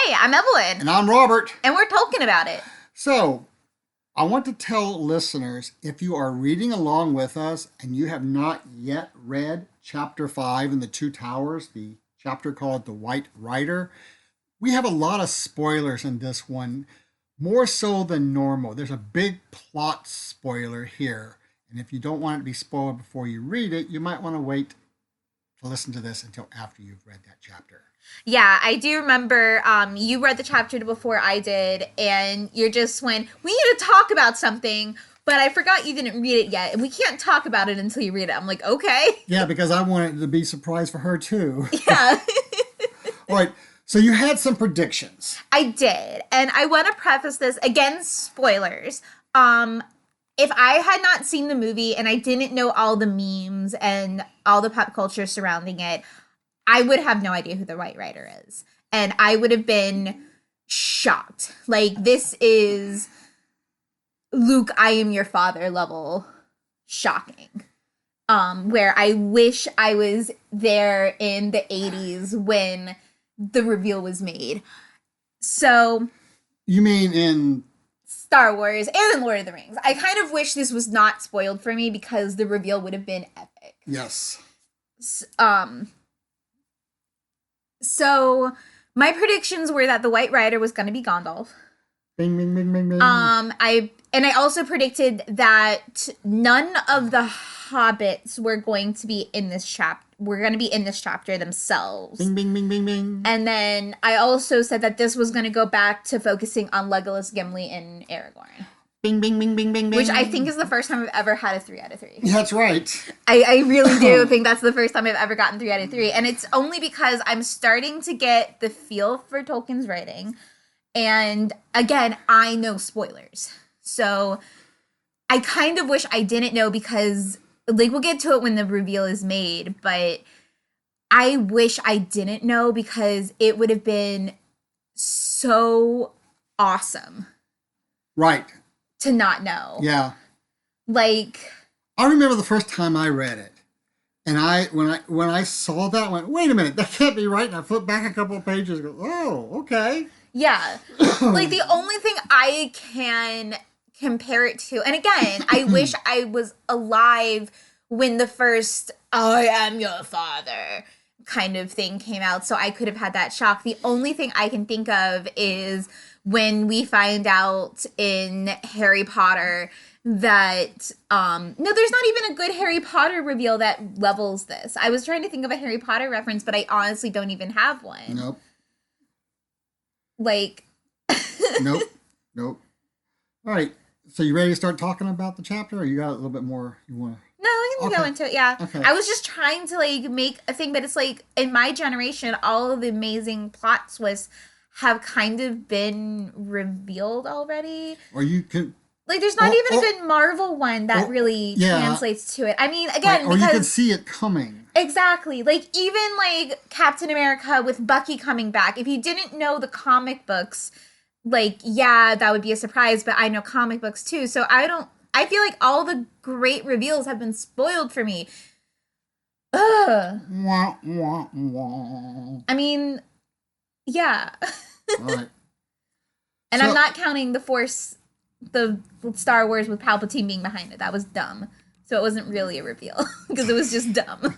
Hey, I'm Evelyn. And I'm Robert. And we're talking about it. So, I want to tell listeners, if you are reading along with us and you have not yet read Chapter 5 in the Two Towers, the chapter called The White Rider, we have a lot of spoilers in this one, more so than normal. There's a big plot spoiler here. And if you don't want it to be spoiled before you read it, you might want to wait to listen to this until after you've read that chapter. Yeah, I do remember you read the chapter before I did, and you just went, we need to talk about something, but I forgot you didn't read it yet, and we can't talk about it until you read it. I'm like, okay. Yeah, because I wanted it to be a surprise for her too. Yeah. All right, so you had some predictions. I did, and I want to preface this, again, spoilers. If I had not seen the movie and I didn't know all the memes and all the pop culture surrounding it, I would have no idea who the White Rider is. And I would have been shocked. Like, this is Luke, I am your father level shocking. Where I wish I was there in the 80s when the reveal was made. So... You mean in... Star Wars and in Lord of the Rings. I kind of wish this was not spoiled for me because the reveal would have been epic. Yes. So my predictions were that the White Rider was going to be Gandalf. Bing, bing, bing, bing, bing. I also predicted that none of the hobbits were going to be in this chapter. We're going to be in this chapter themselves. Bing, bing, bing, bing, bing. And then I also said that this was going to go back to focusing on Legolas, Gimli, and Aragorn. Bing, bing, bing, bing, bing, bing. Which I think is the first time I've ever had a 3 out of 3. That's right. I really do think that's the first time I've ever gotten 3 out of 3. And it's only because I'm starting to get the feel for Tolkien's writing. And again, I know spoilers. So I kind of wish I didn't know because, like, we'll get to it when the reveal is made. But I wish I didn't know because it would have been so awesome. Right. To not know. Yeah. Like, I remember the first time I read it. And when I saw that, I went, wait a minute, that can't be right. And I flipped back a couple of pages and go, oh, okay. Yeah. Like, the only thing I can compare it to, and again, I wish I was alive when the first I am your father kind of thing came out, so I could have had that shock. The only thing I can think of is when we find out in Harry Potter that, no, there's not even a good Harry Potter reveal that levels this. I was trying to think of a Harry Potter reference, but I honestly don't even have one. Nope. Like. Nope. All right. So you ready to start talking about the chapter, or you got a little bit more you want to? No, we can go into it, yeah. Okay. I was just trying to, like, make a thing, but it's like, in my generation, all of the amazing plot twists have kind of been revealed already. Or you can... Like, there's not even a good Marvel one that really translates to it. I mean, again, right, or because... you can see it coming. Exactly. Like, even, like, Captain America with Bucky coming back, if you didn't know the comic books, like, yeah, that would be a surprise, but I know comic books too, so I feel like all the great reveals have been spoiled for me. Ugh. Wah, wah, wah. I mean, yeah. All right. And I'm not counting the Force, the Star Wars with Palpatine being behind it. That was dumb. So it wasn't really a reveal because it was just dumb.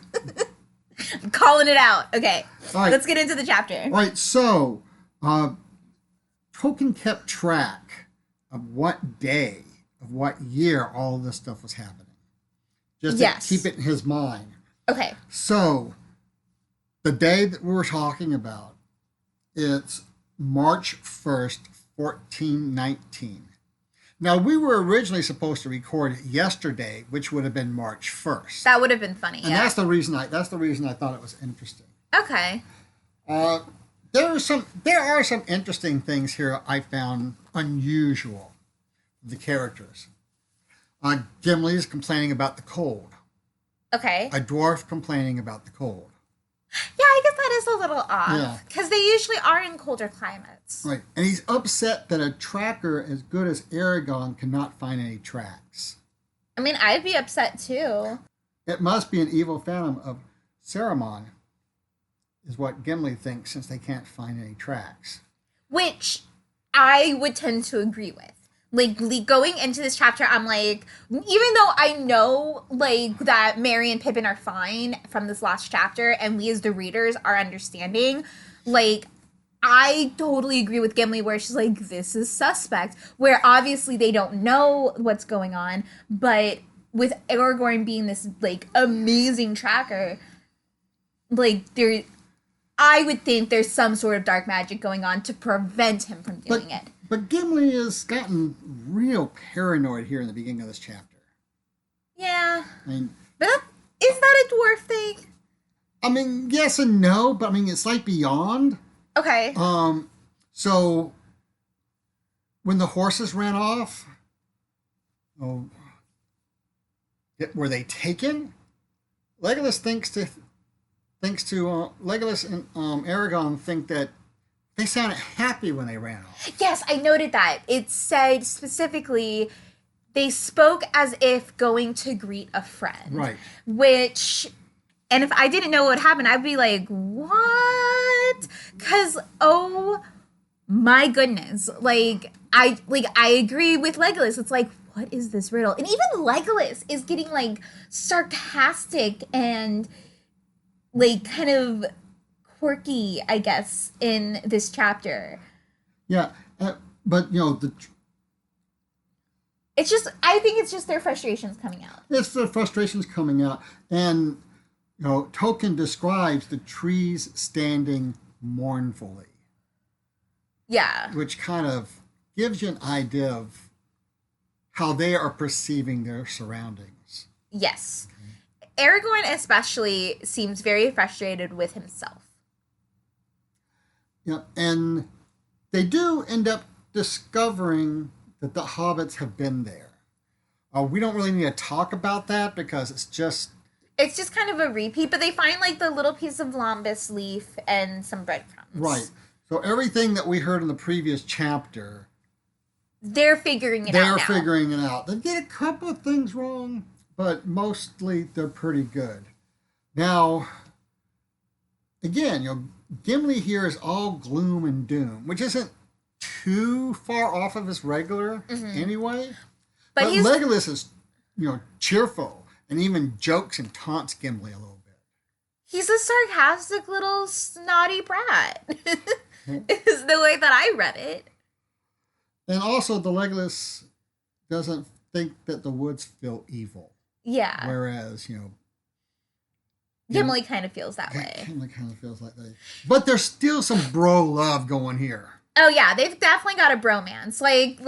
I'm calling it out. Okay. All right. Let's get into the chapter. All right. So, Tolkien kept track of what day, of what year all of this stuff was happening. Just to keep it in his mind. Okay. So, the day that we were talking about, it's March 1st, 1419. Now, we were originally supposed to record it yesterday, which would have been March 1st. That would have been funny, and that's the reason I thought it was interesting. Okay. There are some interesting things here I found unusual. The characters. Gimli's complaining about the cold. Okay. A dwarf complaining about the cold. Yeah, I guess that is a little off. Because they usually are in colder climates. Right. And he's upset that a tracker as good as Aragon cannot find any tracks. I mean, I'd be upset too. It must be an evil phantom of Saruman, is what Gimli thinks, since they can't find any tracks. which I would tend to agree with. Like going into this chapter, I'm like, even though I know like that Mary and Pippin are fine from this last chapter, and we as the readers are understanding, like I totally agree with Gimli where she's like, this is suspect. Where obviously they don't know what's going on, but with Aragorn being this like amazing tracker, like there I would think there's some sort of dark magic going on to prevent him from doing it. But Gimli has gotten real paranoid here in the beginning of this chapter. Yeah. I mean, but is that a dwarf thing? I mean, yes and no, but I mean, it's like beyond. Okay. So when the horses ran off, were they taken? Legolas Legolas and Aragorn think that they sounded happy when they ran off. Yes, I noted that. It said specifically they spoke as if going to greet a friend. Right. Which, and if I didn't know what happened, I'd be like, what? Because, oh my goodness. I agree with Legolas. It's like, what is this riddle? And even Legolas is getting like sarcastic and like kind of quirky, I guess, in this chapter. Yeah, but it's just, I think it's just their frustrations coming out. It's the frustrations coming out, and Tolkien describes the trees standing mournfully. Yeah, which kind of gives you an idea of how they are perceiving their surroundings. Yes. Aragorn especially seems very frustrated with himself. Yeah, and they do end up discovering that the hobbits have been there. We don't really need to talk about that because it's just kind of a repeat, but they find like the little piece of lembas leaf and some breadcrumbs. Right. So everything that we heard in the previous chapter, they're figuring it out. They're figuring it out. They get a couple of things wrong, but mostly they're pretty good. Now, again, Gimli here is all gloom and doom, which isn't too far off of his regular anyway. But Legolas is, cheerful and even jokes and taunts Gimli a little bit. He's a sarcastic little snotty brat. Is the way that I read it. And also, the Legolas doesn't think that the woods feel evil. Yeah. Whereas, Gimli kind of feels that way. Gimli kind of feels like that. But there's still some bro love going here. Oh yeah, they've definitely got a bromance. Like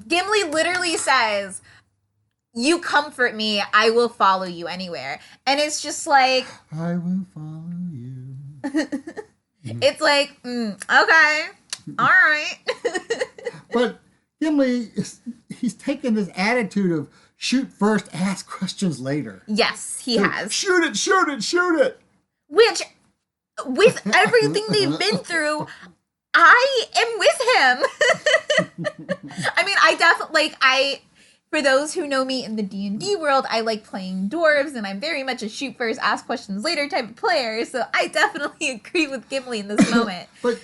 Gimli literally says, "You comfort me, I will follow you anywhere." And it's just like, I will follow you. It's like, okay, all right. But Gimli he's taken this attitude of shoot first, ask questions later. Yes, he has. Shoot it, shoot it, shoot it. Which, with everything they've been through, I am with him. I mean, I definitely, for those who know me in the D&D world, I like playing dwarves, and I'm very much a shoot first, ask questions later type of player, so I definitely agree with Gimli in this moment. But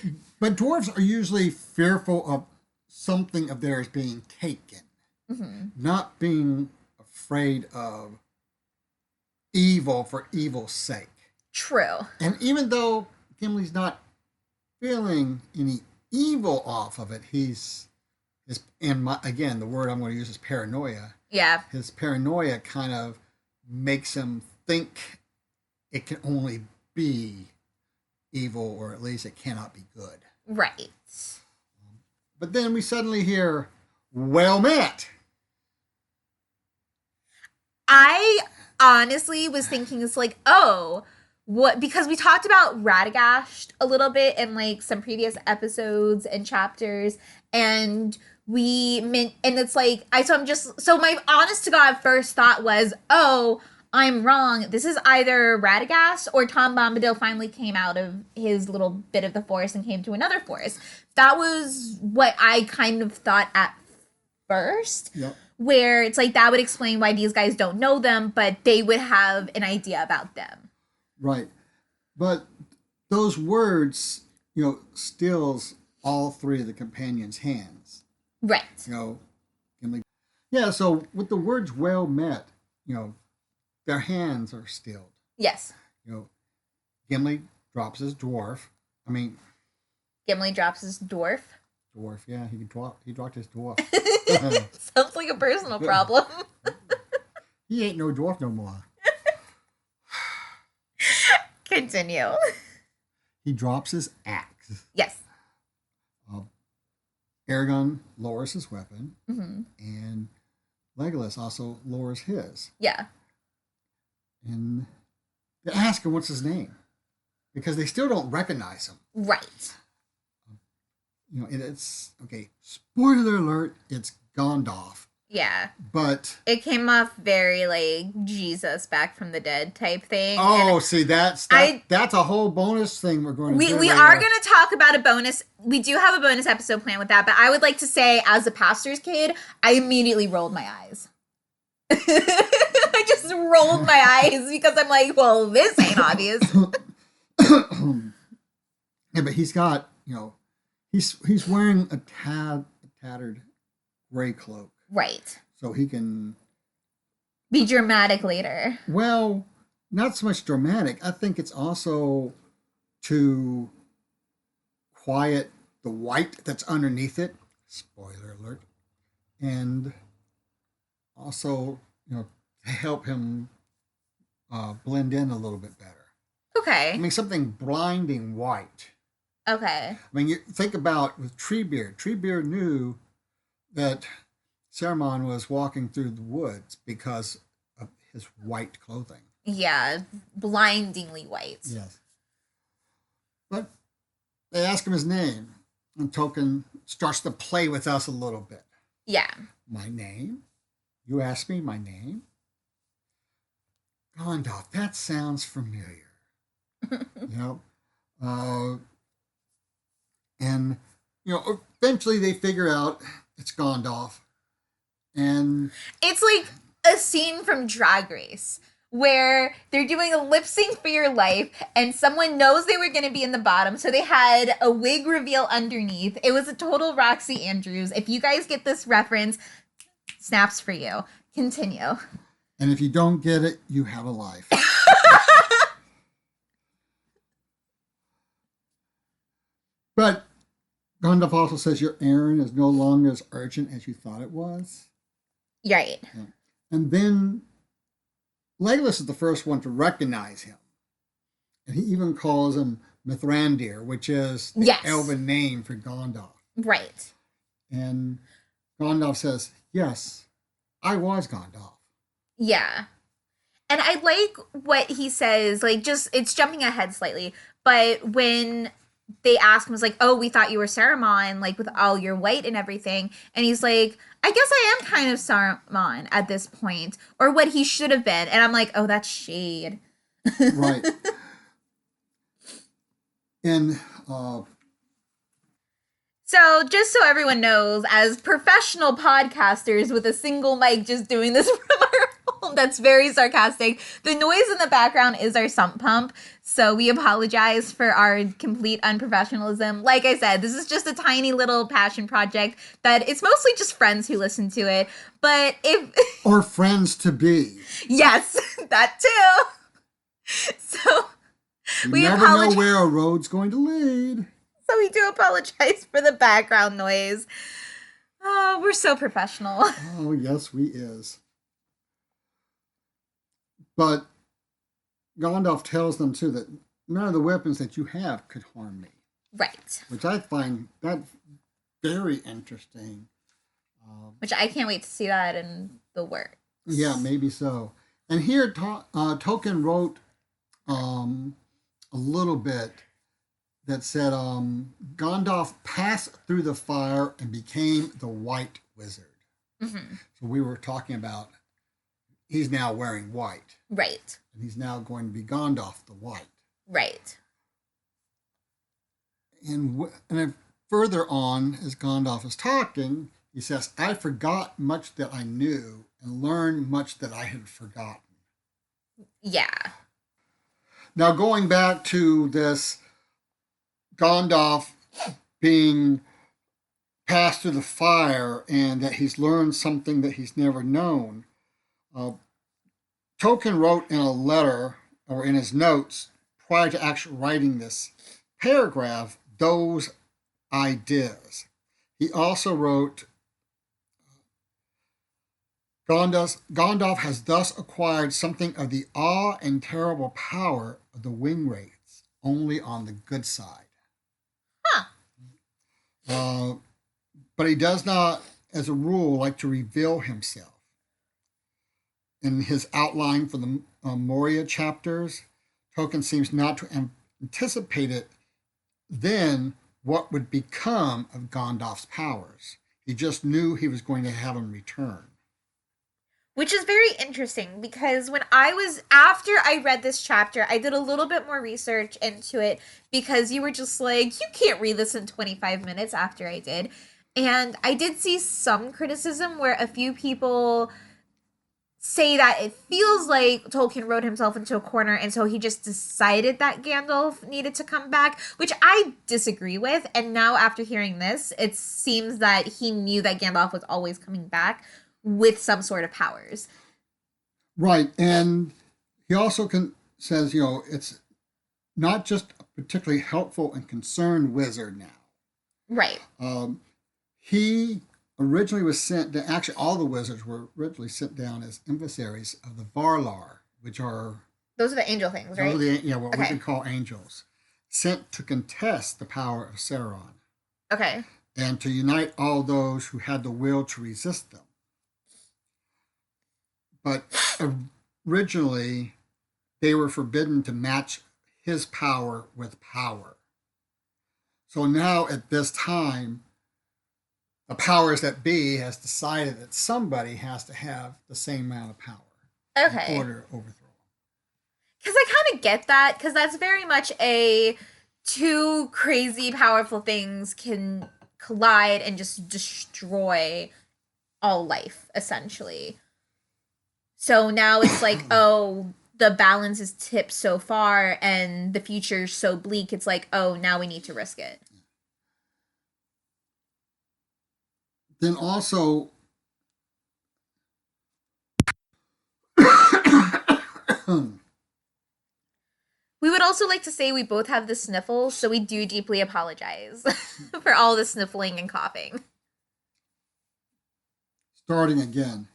dwarves are usually fearful of something of theirs being taken, not being afraid of evil for evil's sake. True. And even though Gimli's not feeling any evil off of it, again, the word I'm going to use is paranoia. Yeah. His paranoia kind of makes him think it can only be evil, or at least it cannot be good. Right. But then we suddenly hear, well met. I honestly was thinking it's like, oh, what, because we talked about Radagast a little bit in like some previous episodes and chapters, and it's like so my honest to God first thought was, oh, I'm wrong. This is either Radagast or Tom Bombadil finally came out of his little bit of the forest and came to another forest. That was what I kind of thought at first. Yep. Where it's like that would explain why these guys don't know them, but they would have an idea about them. Right. But those words, stills all three of the companions' hands. Right. You know, Gimli. Yeah, so with the words well met, you know, their hands are stilled. Yes. You know, Gimli drops his dwarf. I mean, Gimli drops his dwarf. Dwarf, yeah, he dropped his dwarf. Sounds like a personal problem. He ain't no dwarf no more. Continue. He drops his axe. Yes. Aragorn lowers his weapon, Mm-hmm. and Legolas also lowers his. Yeah. And they ask him what's his name, because they still don't recognize him. Right. You know, it's okay. Spoiler alert: it's Gandalf. Yeah. But it came off very like Jesus back from the dead type thing. Oh, see, that's a whole bonus thing we're going to do. We are going to talk about a bonus. We do have a bonus episode planned with that, but I would like to say, as a pastor's kid, I immediately rolled my eyes. I just rolled my eyes because I'm like, well, this ain't obvious. Yeah, but he's got, you know, he's wearing a tattered gray cloak. Right. So he can be dramatic later. Well, not so much dramatic. I think it's also to quiet the white that's underneath it. Spoiler alert. And also, you know, to help him blend in a little bit better. Okay. I mean, something blinding white. Okay. I mean, you think about with Treebeard. Treebeard knew that Saruman was walking through the woods because of his white clothing. Yeah, blindingly white. Yes. But they ask him his name, and Tolkien starts to play with us a little bit. Yeah. My name? You ask me my name? Gandalf, that sounds familiar. You know? And, you know, eventually they figure out it's Gandalf. And it's like a scene from Drag Race where they're doing a lip sync for your life and someone knows they were going to be in the bottom, so they had a wig reveal underneath. It was a total Roxy Andrews. If you guys get this reference, snaps for you. Continue. And if you don't get it, you have a life. But Gandalf also says your errand is no longer as urgent as you thought it was. Right. Yeah. And then Legolas is the first one to recognize him. And he even calls him Mithrandir, which is the elven name for Gandalf. Right. And Gandalf says, yes, I was Gandalf. Yeah. And I like what he says, like, just, it's jumping ahead slightly, but when they ask him, it's like, oh, we thought you were Saruman, like, with all your white and everything. And he's like, I guess I am kind of Saruman at this point, or what he should have been. And I'm like, oh, that's shade. Right. And so just so everyone knows, as professional podcasters with a single mic just doing this from our home, that's very sarcastic. The noise in the background is our sump pump. So we apologize for our complete unprofessionalism. Like I said, this is just a tiny little passion project that it's mostly just friends who listen to it. But if... or friends to be. Yes, that too. So we never know where a road's going to lead. So we do apologize for the background noise. Oh, we're so professional. Oh, yes, we is. But Gandalf tells them, too, that none of the weapons that you have could harm me. Right. Which I find that very interesting. Which I can't wait to see that in the works. Yeah, maybe so. And here, Tolkien wrote a little bit that said Gandalf passed through the fire and became the White Wizard. Mm-hmm. So we were talking about he's now wearing white. Right. And he's now going to be Gandalf the White. Right. And further on, as Gandalf is talking, he says, I forgot much that I knew and learned much that I had forgotten. Yeah. Now, going back to this Gandalf being passed through the fire and that he's learned something that he's never known. Uh, Tolkien wrote in a letter or in his notes prior to actually writing this paragraph those ideas. He also wrote, Gandalf has thus acquired something of the awe and terrible power of the wing wraiths, only on the good side. Huh. But he does not, as a rule, like to reveal himself. In his outline for the Moria chapters, Tolkien seems not to anticipate it then what would become of Gandalf's powers. He just knew he was going to have him return. Which is very interesting because after I read this chapter, I did a little bit more research into it because you were just like, you can't read this in 25 minutes after I did. And I did see some criticism where a few people say that it feels like Tolkien wrote himself into a corner and so he just decided that Gandalf needed to come back, which I disagree with. And now after hearing this, it seems that he knew that Gandalf was always coming back with some sort of powers. Right. And he also says, it's not just a particularly helpful and concerned wizard now. Right. He originally was sent down, actually all the wizards were originally sent down as emissaries of the Varlar, which are... Those are the angel things, right? What we can call angels. Sent to contest the power of Sauron. Okay. And to unite all those who had the will to resist them. But originally, they were forbidden to match his power with power. So now at this time, the powers that be has decided that somebody has to have the same amount of power in order to overthrow him. Because I kind of get that, because that's very much two crazy powerful things can collide and just destroy all life, essentially. So now it's like, oh, the balance is tipped so far and the future's so bleak, it's like, oh, now we need to risk it. Then also, we would also like to say we both have the sniffles, so we do deeply apologize for all the sniffling and coughing. Starting again.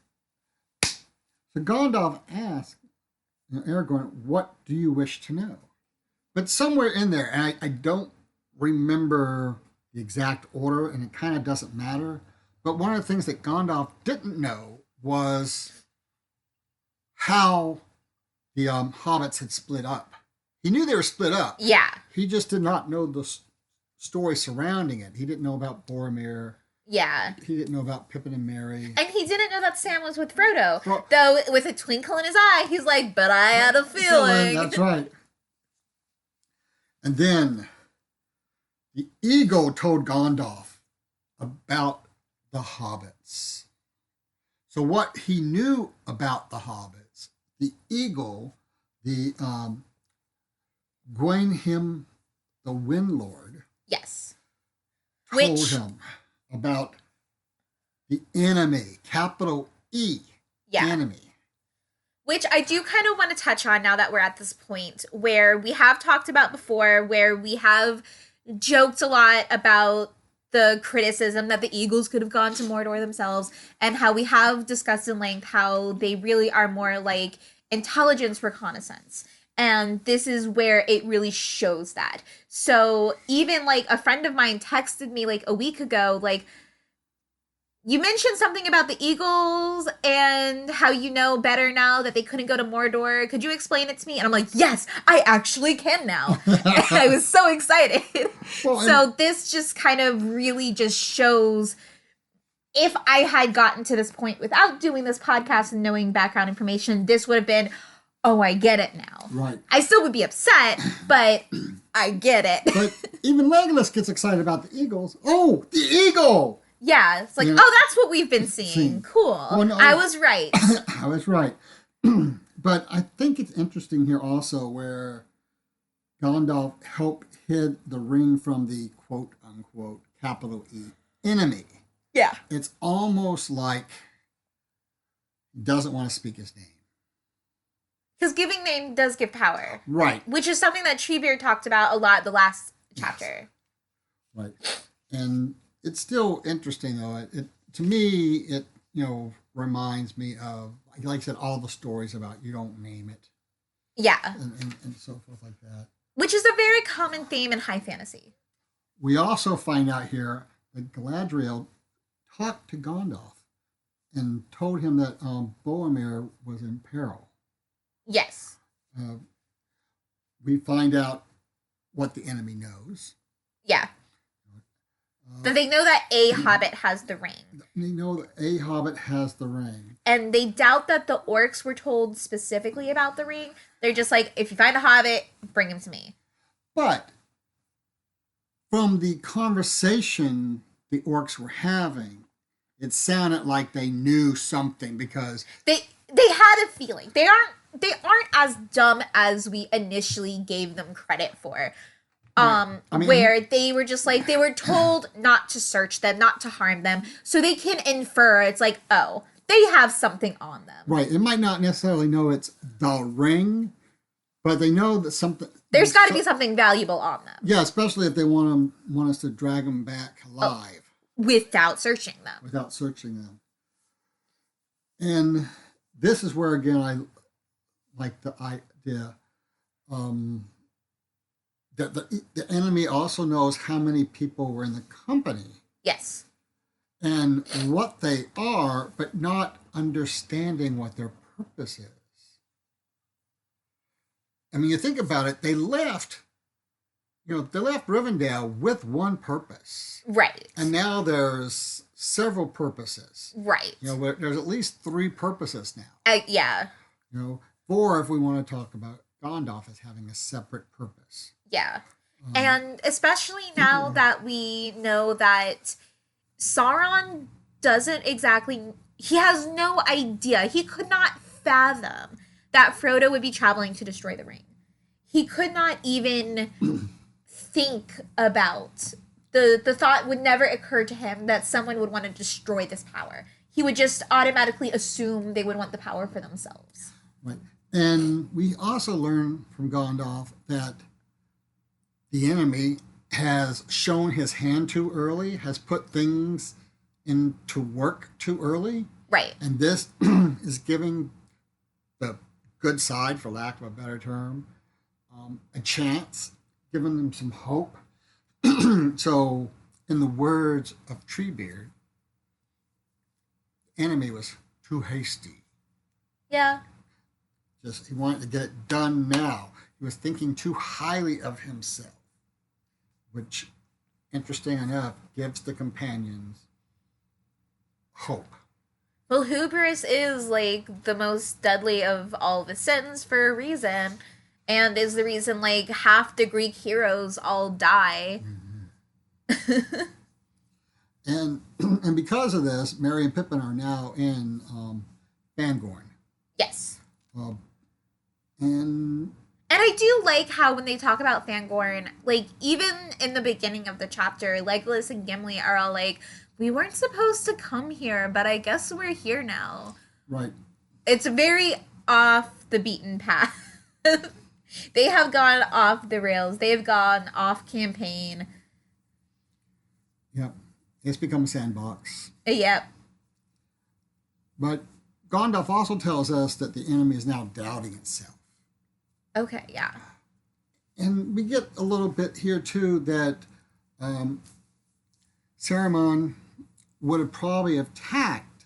So Gandalf asked Aragorn, what do you wish to know? But somewhere in there, and I don't remember the exact order, and it kind of doesn't matter, but one of the things that Gandalf didn't know was how the hobbits had split up. He knew they were split up. Yeah. He just did not know the story surrounding it. He didn't know about Boromir. Yeah. He didn't know about Pippin and Merry. And he didn't know that Sam was with Frodo. Well, though, with a twinkle in his eye, he's like, but I had a feeling. That's right. And then the eagle told Gandalf about the hobbits. So what he knew about the hobbits, the eagle, the Gwainhim, the Windlord, yes, told him about the enemy, capital E, enemy. Which I do kind of want to touch on now that we're at this point where we have talked about before, where we have joked a lot about the criticism that the Eagles could have gone to Mordor themselves, and how we have discussed in length how they really are more like intelligence reconnaissance. And this is where it really shows that. So even like a friend of mine texted me like a week ago, like, you mentioned something about the Eagles and how you know better now that they couldn't go to Mordor. Could you explain it to me? And I'm like, yes, I actually can now. I was so excited. Well, so this just kind of really just shows, if I had gotten to this point without doing this podcast and knowing background information, this would have been, oh, I get it now. Right. I still would be upset, but I get it. But even Legolas gets excited about the Eagles. Oh, the eagle! Yeah, it's like, oh, that's what we've been seeing. Cool. Well, no, I was right. I was right. But I think it's interesting here also where Gandalf helped hid the ring from the quote unquote capital E enemy. Yeah. It's almost like he doesn't want to speak his name. Because giving name does give power. Right. Which is something that Treebeard talked about a lot the last chapter. Yes. Right. And it's still interesting, though. It to me, it, reminds me of, like I said, all the stories about you don't name it. Yeah. And so forth like that. Which is a very common theme in high fantasy. We also find out here that Galadriel talked to Gandalf and told him that Boromir was in peril. Yes. We find out what the enemy knows. Yeah. That they know that a hobbit has the ring. They know that a hobbit has the ring. And they doubt that the orcs were told specifically about the ring. They're just like, if you find a hobbit, bring him to me. But from the conversation the orcs were having, it sounded like they knew something, because they had a feeling. They aren't as dumb as we initially gave them credit for. Where they were just like, they were told not to search them, not to harm them, so they can infer, it's like, oh, they have something on them. Right. They might not necessarily know it's the ring, but they know that something. There's got to be something valuable on them. Yeah, especially if they want us to drag them back alive. Without searching them. Without searching them. And this is where, again, I like the idea that the enemy also knows how many people were in the company. Yes. And what they are, but not understanding what their purpose is. I mean, you think about it, they left Rivendell with one purpose. Right. And now there's several purposes. Right. There's at least 3 purposes now. Yeah. 4 if we want to talk about Gandalf as having a separate purpose. Yeah. And especially now that we know that Sauron doesn't exactly... He has no idea. He could not fathom that Frodo would be traveling to destroy the ring. He could not even think about... The thought would never occur to him that someone would want to destroy this power. He would just automatically assume they would want the power for themselves. Right. And we also learn from Gandalf that the enemy has shown his hand too early, has put things into work too early. Right. And this is giving the good side, for lack of a better term, a chance, giving them some hope. So, in the words of Treebeard, the enemy was too hasty. Yeah. He wanted to get it done now. He was thinking too highly of himself, which, interesting enough, gives the companions hope. Well, hubris is like the most deadly of all the sins for a reason, and is the reason like half the Greek heroes all die. Mm-hmm. and because of this, Merry and Pippin are now in Fangorn. Yes. And I do like how when they talk about Fangorn, like, even in the beginning of the chapter, Legolas and Gimli are all like, we weren't supposed to come here, but I guess we're here now. Right. It's very off the beaten path. They have gone off the rails. They've gone off campaign. Yep. It's become a sandbox. Yep. But Gandalf also tells us that the enemy is now doubting itself. Okay, yeah. And we get a little bit here, too, that Saruman would have probably attacked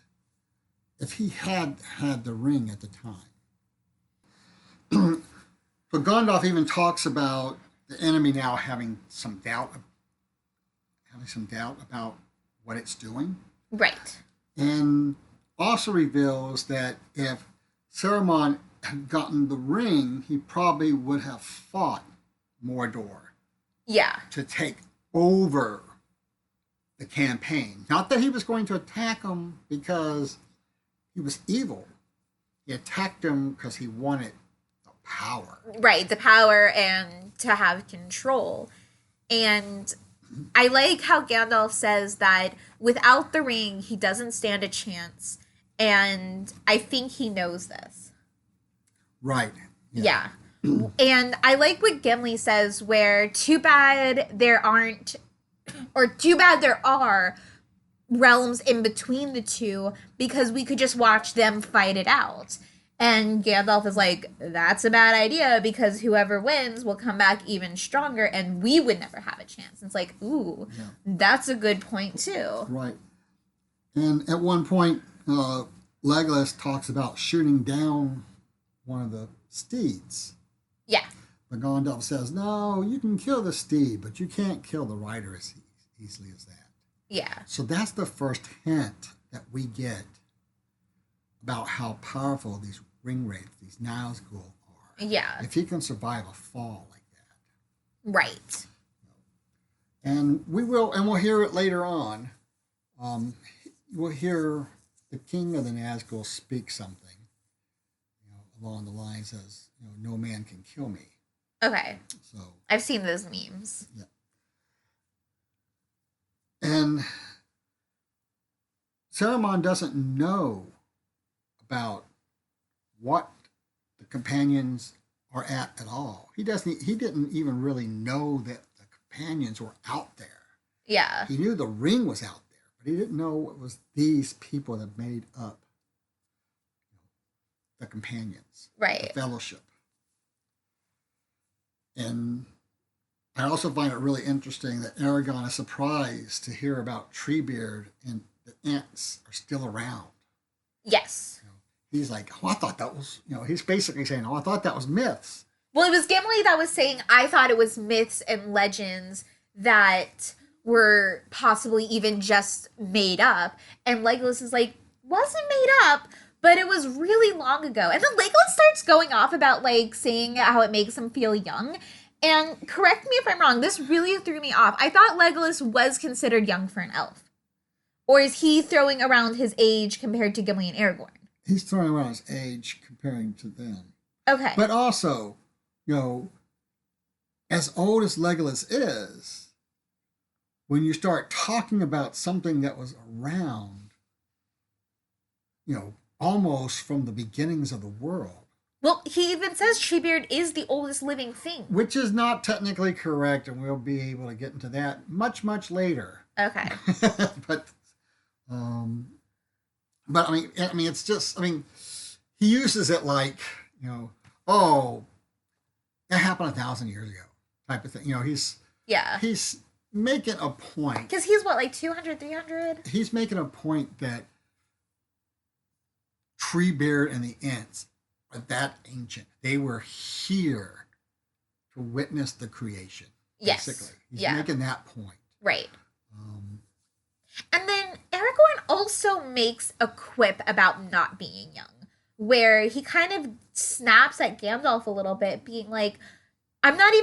if he had had the ring at the time. But Gandalf even talks about the enemy now having some doubt about what it's doing. Right. And also reveals that if Saruman had gotten the ring, he probably would have fought Mordor. Yeah. To take over the campaign. Not that he was going to attack him because he was evil. He attacked him because he wanted the power. Right, the power and to have control. And I like how Gandalf says that without the ring, he doesn't stand a chance. And I think he knows this. Right. Yeah. Yeah. And I like what Gimli says, where too bad there aren't, or too bad there are realms in between the two because we could just watch them fight it out. And Gandalf is like, that's a bad idea because whoever wins will come back even stronger and we would never have a chance. It's like, ooh, Yeah. that's a good point too. Right. And at one point, Legolas talks about shooting down one of the steeds. Yeah. But Gandalf says, no, you can kill the steed, but you can't kill the rider as easily as that. Yeah. So that's the first hint that we get about how powerful these ring wraiths, these Nazgul are. Yeah. If he can survive a fall like that. Right. And we'll hear it later on. We'll hear the king of the Nazgul speak something, along the lines as, no man can kill me. Okay. So I've seen those memes. yeah. And Saruman doesn't know about what the companions are at all. He didn't even really know that the companions were out there. Yeah. He knew the ring was out there, but he didn't know it was these people that made up the companions, Right. the fellowship. And I also find it really interesting that Aragorn is surprised to hear about Treebeard and the Ents are still around. Yes. He's like, oh, I thought that was, he's basically saying, oh, I thought that was myths. Well, it was Gimli that was saying, I thought it was myths and legends that were possibly even just made up. And Legolas is like, wasn't made up, but it was really long ago. And then Legolas starts going off about, like, saying how it makes him feel young. And correct me if I'm wrong, this really threw me off. I thought Legolas was considered young for an elf. Or is he throwing around his age compared to Gimli and Aragorn? He's throwing around his age comparing to them. Okay. But also, as old as Legolas is, when you start talking about something that was around, almost from the beginnings of the world. Well, he even says Treebeard is the oldest living thing. Which is not technically correct, and we'll be able to get into that much, much later. Okay. but I mean, it's just, he uses it like, oh, that happened 1,000 years ago, type of thing. He's making a point. Because he's what, like 200, 300? He's making a point that Treebeard and the Ents are that ancient. They were here to witness the creation. Yes. Basically. He's making that point. Right. And then Aragorn also makes a quip about not being young, where he kind of snaps at Gandalf a little bit, being like, I'm not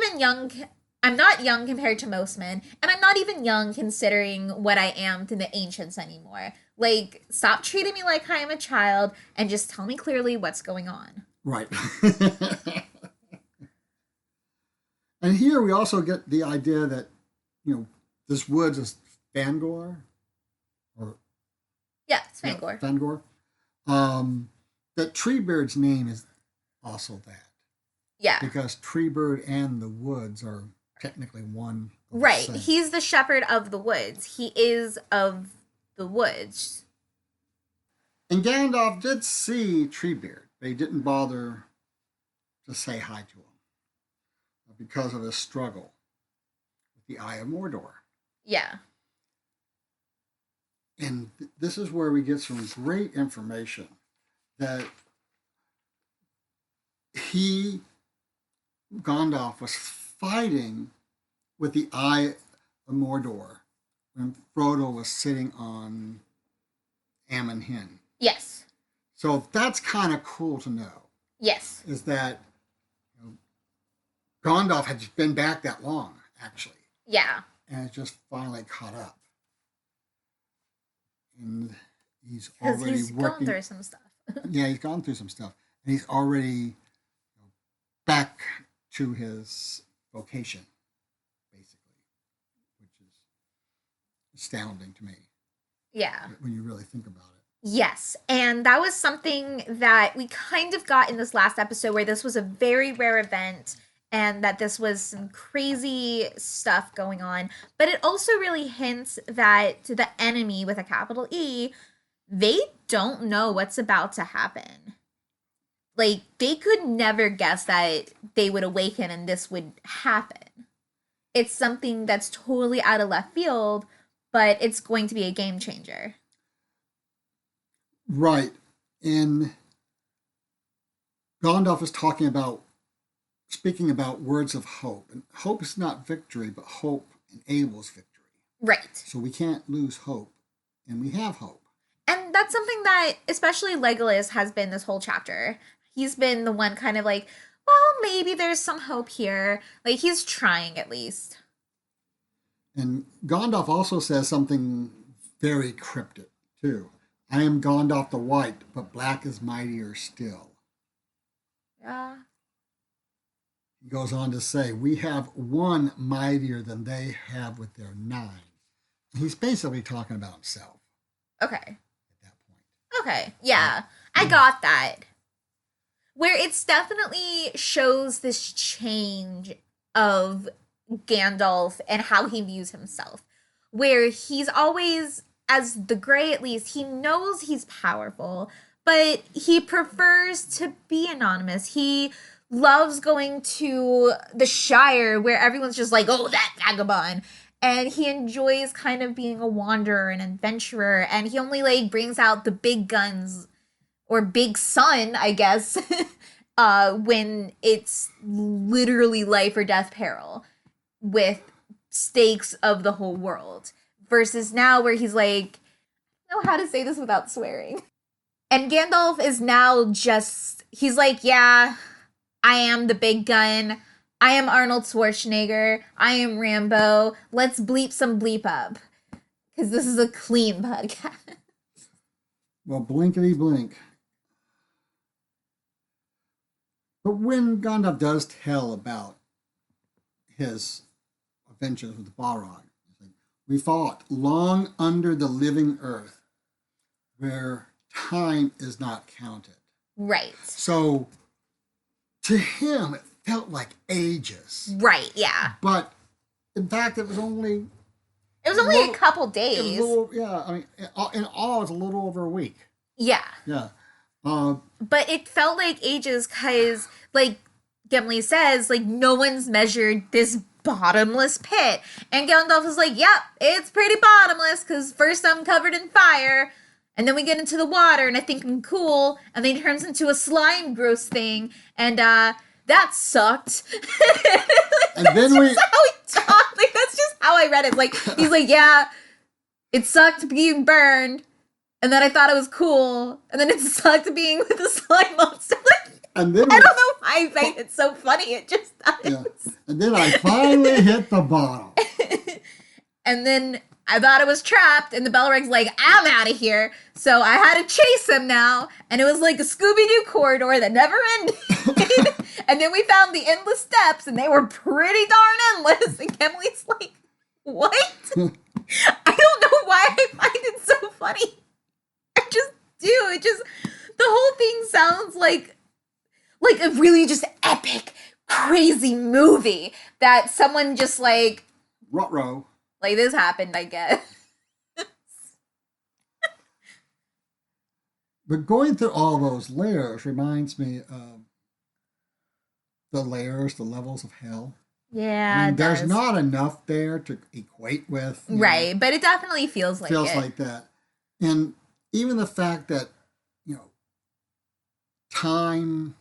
young compared to most men, and I'm not even young considering what I am to the ancients anymore. Like, stop treating me like I am a child and just tell me clearly what's going on. Right. And here we also get the idea that, this woods is Fangor. Yeah, it's Fangor. Yeah, Fangor. That Treebeard's name is also that. Yeah. Because Treebeard and the woods are technically one. Right. He's the shepherd of the woods. He is of the woods. And Gandalf did see Treebeard, but he didn't bother to say hi to him because of his struggle with the Eye of Mordor. Yeah. And this is where we get some great information that Gandalf was fighting with the Eye of Mordor when Frodo was sitting on Amon Hen. Yes. So that's kind of cool to know. Yes. Is that Gandalf had just been back that long, actually. Yeah. And it's just finally caught up. And he's already he's working. gone through some stuff. Yeah, he's gone through some stuff. And he's already back to his vocation, basically. Which is astounding to me. Yeah. When you really think about it. Yes, and that was something that we kind of got in this last episode where this was a very rare event and that this was some crazy stuff going on. But it also really hints that to the enemy with a capital E, they don't know what's about to happen. Like, they could never guess that they would awaken and this would happen. It's something that's totally out of left field, but it's going to be a game changer. Right. And Gandalf is speaking about words of hope. And hope is not victory, but hope enables victory. Right. So we can't lose hope, and we have hope. And that's something that especially Legolas has been this whole chapter. He's been the one kind of like, well, maybe there's some hope here. Like, he's trying at least. And Gandalf also says something very cryptic, too. I am Gandalf the White, but black is mightier still. Yeah. He goes on to say, we have one mightier than they have with their 9. He's basically talking about himself. Okay. At that point. Okay. Yeah. I got that. Where it's definitely shows this change of Gandalf and how he views himself. Where he's always, as the Grey at least, he knows he's powerful, but he prefers to be anonymous. He loves going to the Shire where everyone's just like, oh, that vagabond. And he enjoys kind of being a wanderer and adventurer. And he only like brings out the big guns or big sun, I guess, when it's literally life or death peril with stakes of the whole world. Versus now where he's like, I don't know how to say this without swearing. And Gandalf is now just, he's like, yeah, I am the big gun. I am Arnold Schwarzenegger. I am Rambo. Let's bleep some bleep up. Because this is a clean podcast. Well, blinkety blink. But when Gandalf does tell about his adventures with the Balrog, we fought long under the living earth, where time is not counted. Right. So, to him, it felt like ages. Right, yeah. But, in fact, it was only... It was only a couple days. It was a little, yeah, I mean, in all, it was a little over a week. Yeah. Yeah. But it felt like ages because, like Gimli says, like, no one's measured this bottomless pit. And Gandalf is like, yep, it's pretty bottomless because first I'm covered in fire, and then we get into the water, and I think I'm cool, and then he turns into a slime gross thing, and that sucked. And then we... How he talked. Like, that's just how I read it. Like, he's like, yeah, it sucked being burned. And then I thought it was cool. And then it sucked being with the slime monster. Like, and then I don't know why I find it so funny. It just does. Yeah. And then I finally hit the bottom. And then I thought it was trapped. And the Balrog's like, I'm out of here. So I had to chase him now. And it was like a Scooby-Doo corridor that never ended. And then we found the endless steps. And they were pretty darn endless. And Gimli's like, what? I don't know why I find it so funny. I just do. It just, the whole thing sounds like a really just epic, crazy movie that someone just like, Ruh-roh. Like, this happened, I guess. But going through all those layers reminds me of the layers, the levels of hell. Yeah, I mean, there's not enough there to equate with. Right, but it definitely feels like feels like that. And even the fact that, time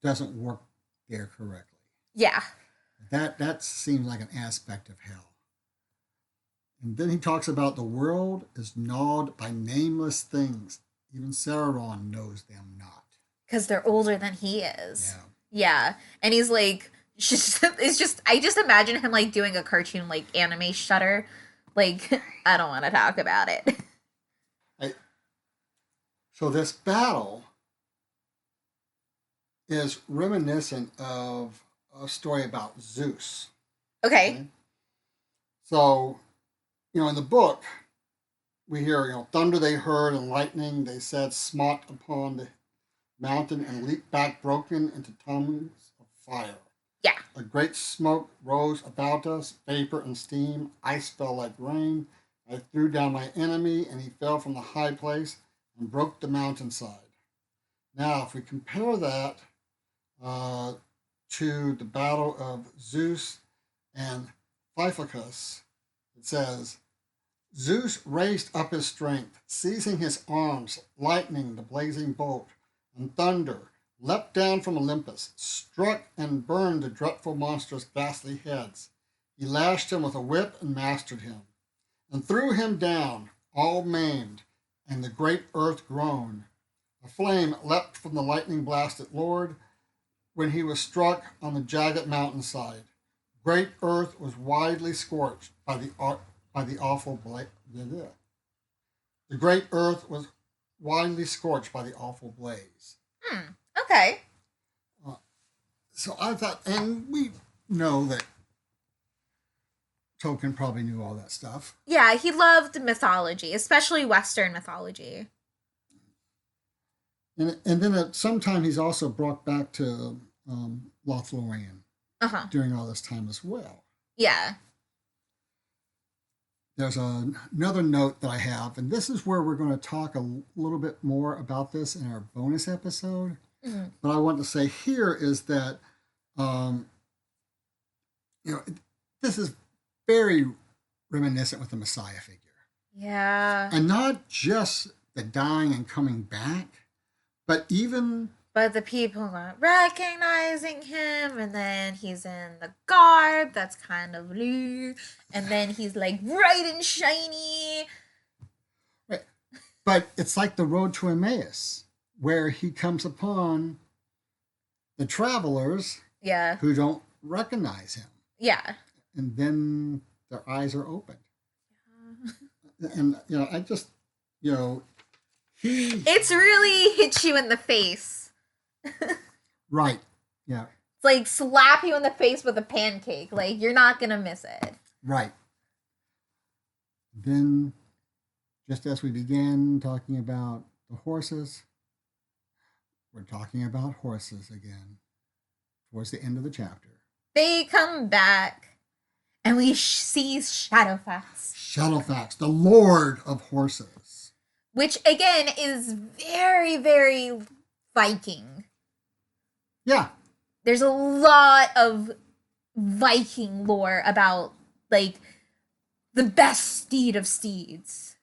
doesn't work there correctly. Yeah. That seems like an aspect of hell. And then he talks about the world is gnawed by nameless things. Even Sauron knows them not. Because they're older than he is. Yeah. Yeah. And he's like, I just imagine him like doing a cartoon like anime Shutter. Like, I don't want to talk about it. So this battle is reminiscent of a story about Zeus. Okay. So In the book, we hear, thunder they heard and lightning they said smote upon the mountain and leaped back broken into tongues of fire. Yeah. A great smoke rose about us, vapor and steam. Ice fell like rain. I threw down my enemy, and he fell from the high place and broke the mountainside. Now, if we compare that uh, to the battle of Zeus and Physicus, it says, Zeus raised up his strength, seizing his arms, lightning, the blazing bolt, and thunder, leapt down from Olympus, struck and burned the dreadful monster's ghastly heads. He lashed him with a whip and mastered him, and threw him down, all maimed, and the great earth groaned. A flame leapt from the lightning blasted Lord when he was struck on the jagged mountainside. Great earth was widely scorched by the awful blaze. The great earth was widely scorched by the awful blaze. Okay. So I thought, and we know that Tolkien probably knew all that stuff. Yeah, he loved mythology, especially Western mythology. And then at some time he's also brought back to Lothlorien during all this time as well. Yeah. There's another note that I have, and this is where we're going to talk a little bit more about this in our bonus episode. Mm-hmm. But I want to say here is that, this is very reminiscent with the Messiah figure. Yeah. And not just the dying and coming back, but even... But the people not recognizing him, and then he's in the garb that's kind of blue, and then he's like bright and shiny. Right. But it's like the road to Emmaus, where he comes upon the travelers who don't recognize him. Yeah. And then their eyes are opened. Yeah. And, I just, It's really hit you in the face. Right. Yeah. It's like slap you in the face with a pancake. Like, you're not going to miss it. Right. Then, just as we began talking about the horses, we're talking about horses again towards the end of the chapter. They come back, and we see Shadowfax. Shadowfax, the lord of horses. Which, again, is very, very Viking. Yeah. There's a lot of Viking lore about, like, the best steed of steeds.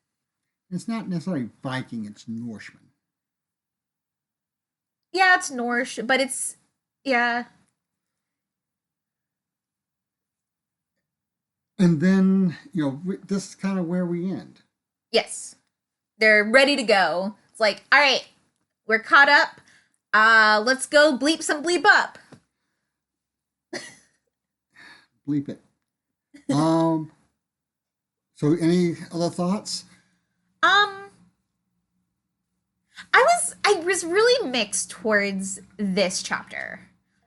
It's not necessarily Viking, it's Norseman. Yeah, it's Norse, but it's, yeah. And then, this is kind of where we end. Yes. They're ready to go. It's like, all right, we're caught up. Let's go bleep some bleep up. Bleep it. So any other thoughts? I was really mixed towards this chapter.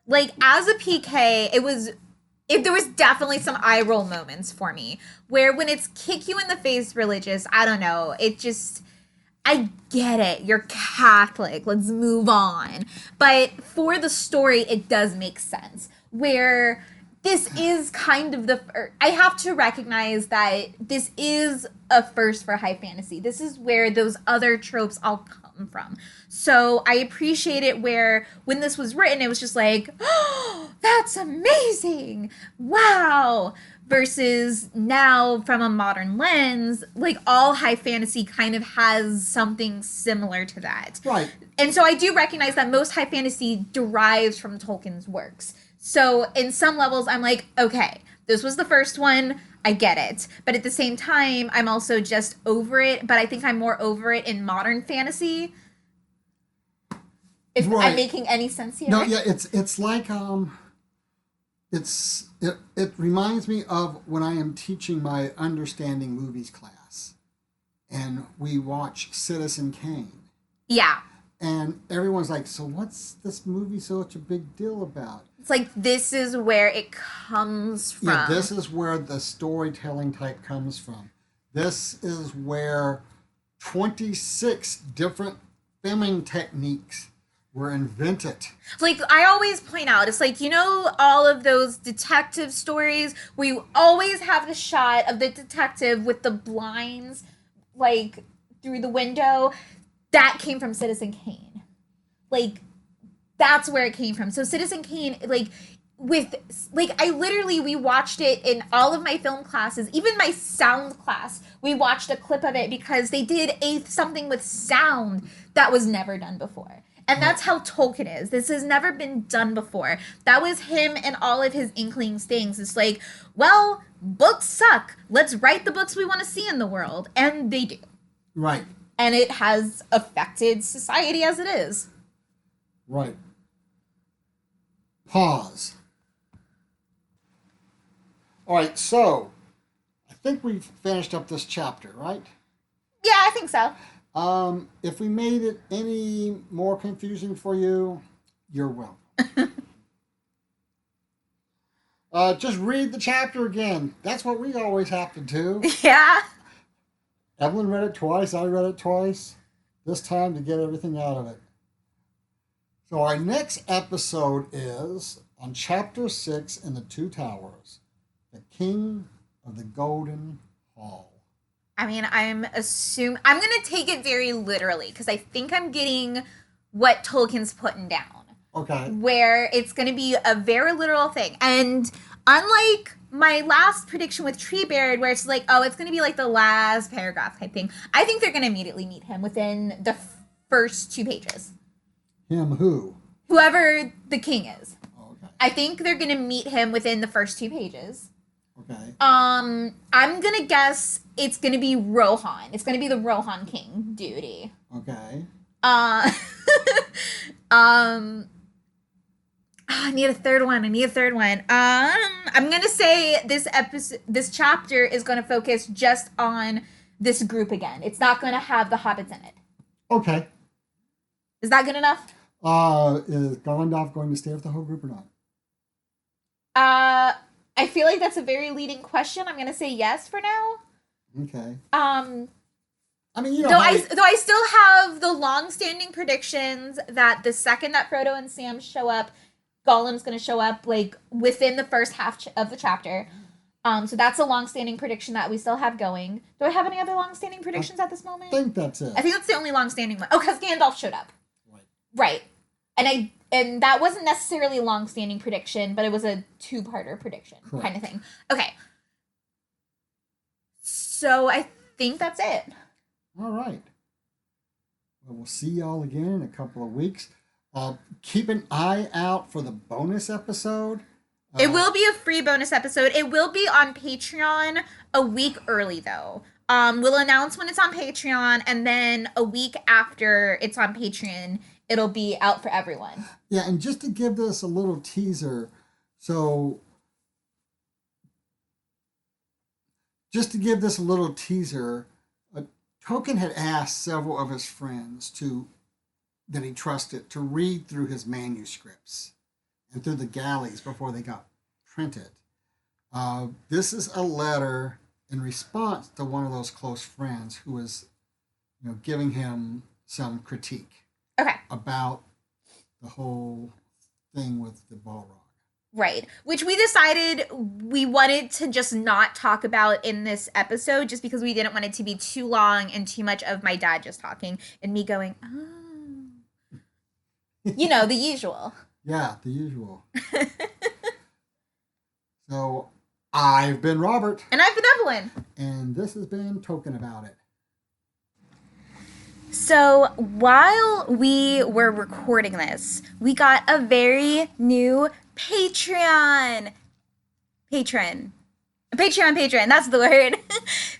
Like, as a PK, there was definitely some eye roll moments for me where when it's kick you in the face religious, I don't know, it just, I get it. You're Catholic. Let's move on. But for the story, it does make sense. Where this is kind of I have to recognize that this is a first for high fantasy. This is where those other tropes all come from. So I appreciate it where when this was written, it was just like, oh, that's amazing. Wow. Versus now from a modern lens, like all high fantasy kind of has something similar to that. Right. And so I do recognize that most high fantasy derives from Tolkien's works. So in some levels, I'm like, okay, this was the first one. I get it. But at the same time, I'm also just over it. But I think I'm more over it in modern fantasy. If I'm making any sense here. No, yeah, it's like it reminds me of when I am teaching my understanding movies class, and we watch Citizen Kane. Yeah. And everyone's like, so what's this movie such a big deal about? It's like, this is where it comes from. Yeah, this is where the storytelling type comes from. This is where 26 different filming techniques were invented. Like, I always point out, it's like, all of those detective stories where you always have the shot of the detective with the blinds, like, through the window? That came from Citizen Kane. Like, that's where it came from. So Citizen Kane, I literally, we watched it in all of my film classes, even my sound class. We watched a clip of it because they did something with sound that was never done before. And that's how Tolkien is. This has never been done before. That was him and all of his inklings things. It's like, well, books suck. Let's write the books we want to see in the world. And they do. Right. And it has affected society as it is. Right. Pause. All right, so I think we've finished up this chapter, right? Yeah, I think so. If we made it any more confusing for you, you're welcome. Just read the chapter again. That's what we always have to do. Yeah. Evelyn read it twice. I read it twice. This time to get everything out of it. So our next episode is on Chapter 6 in the Two Towers, the King of the Golden Hall. I mean, I'm going to take it very literally because I think I'm getting what Tolkien's putting down. Okay. Where it's going to be a very literal thing. And unlike my last prediction with Treebeard, where it's like, oh, it's going to be like the last paragraph type thing, I think they're going to immediately meet him within the first 2 pages. Him who? Whoever the king is. Oh, okay. I think they're going to meet him within the first 2 pages. Okay. I'm gonna guess it's gonna be Rohan. It's gonna be the Rohan King duty. Okay. I need a third one. I'm gonna say this chapter is gonna focus just on this group again. It's not gonna have the hobbits in it. Okay. Is that good enough? Is Gondorf going to stay with the whole group or not? I feel like that's a very leading question. I'm gonna say yes for now. Okay. I mean, though I still have the long-standing predictions that the second that Frodo and Sam show up, Gollum's gonna show up like within the first half of the chapter. So that's a long-standing prediction that we still have going. Do I have any other long-standing predictions at this moment? I think that's it. I think that's the only long-standing one. Oh, because Gandalf showed up. Right. And that wasn't necessarily a long-standing prediction, but it was a 2-parter prediction. Correct. Kind of thing. Okay. So I think that's it. All right. Well, we'll see y'all again in a couple of weeks. Keep an eye out for the bonus episode. It will be a free bonus episode. It will be on Patreon a week early, though. We'll announce when it's on Patreon, and then a week after it's on Patreon, it'll be out for everyone. Yeah, and just to give this a little teaser, Tolkien had asked several of his friends that he trusted to read through his manuscripts and through the galleys before they got printed. This is a letter in response to one of those close friends who was, giving him some critique. Okay. About the whole thing with the Balrog. Right. Which we decided we wanted to just not talk about in this episode just because we didn't want it to be too long and too much of my dad just talking and me going, oh. The usual. Yeah, the usual. So, I've been Robert. And I've been Evelyn. And this has been Token About It. So while we were recording this, we got a very new patron. That's the word.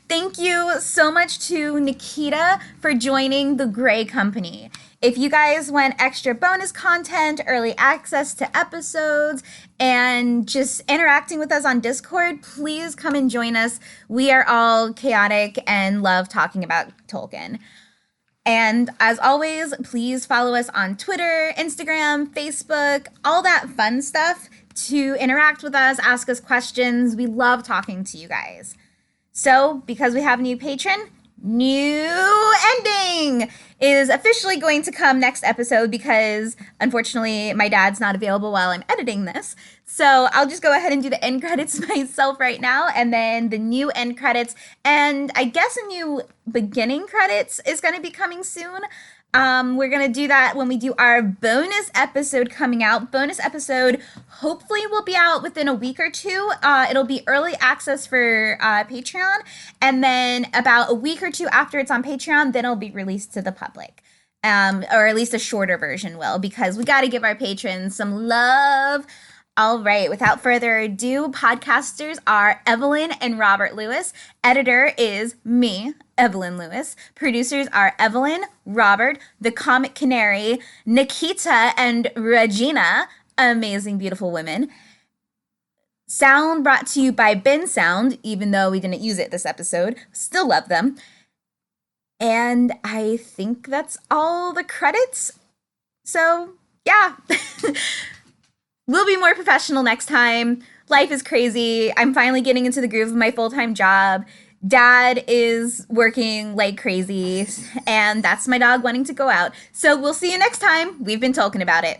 Thank you so much to Nikita for joining the Gray Company. If you guys want extra bonus content, early access to episodes, and just interacting with us on Discord, please come and join us. We are all chaotic and love talking about Tolkien. And as always, please follow us on Twitter, Instagram, Facebook, all that fun stuff to interact with us, ask us questions. We love talking to you guys. So, because we have a new patron, new ending is officially going to come next episode because unfortunately my dad's not available while I'm editing this. So I'll just go ahead and do the end credits myself right now, and then the new end credits, and I guess a new beginning credits is going to be coming soon. We're going to do that when we do our bonus episode coming out. Bonus episode hopefully will be out within a week or two. It'll be early access for Patreon. And then about a week or two after it's on Patreon, then it'll be released to the public. Or at least a shorter version will, because we got to give our patrons some love. All right, without further ado, podcasters are Evelyn and Robert Lewis. Editor is me, Evelyn Lewis. Producers are Evelyn, Robert, the comic Canary, Nikita, and Regina, amazing, beautiful women. Sound brought to you by Ben Sound, even though we didn't use it this episode. Still love them. And I think that's all the credits. So, yeah. We'll be more professional next time. Life is crazy. I'm finally getting into the groove of my full-time job. Dad is working like crazy, and that's my dog wanting to go out. So we'll see you next time. We've been talking about it.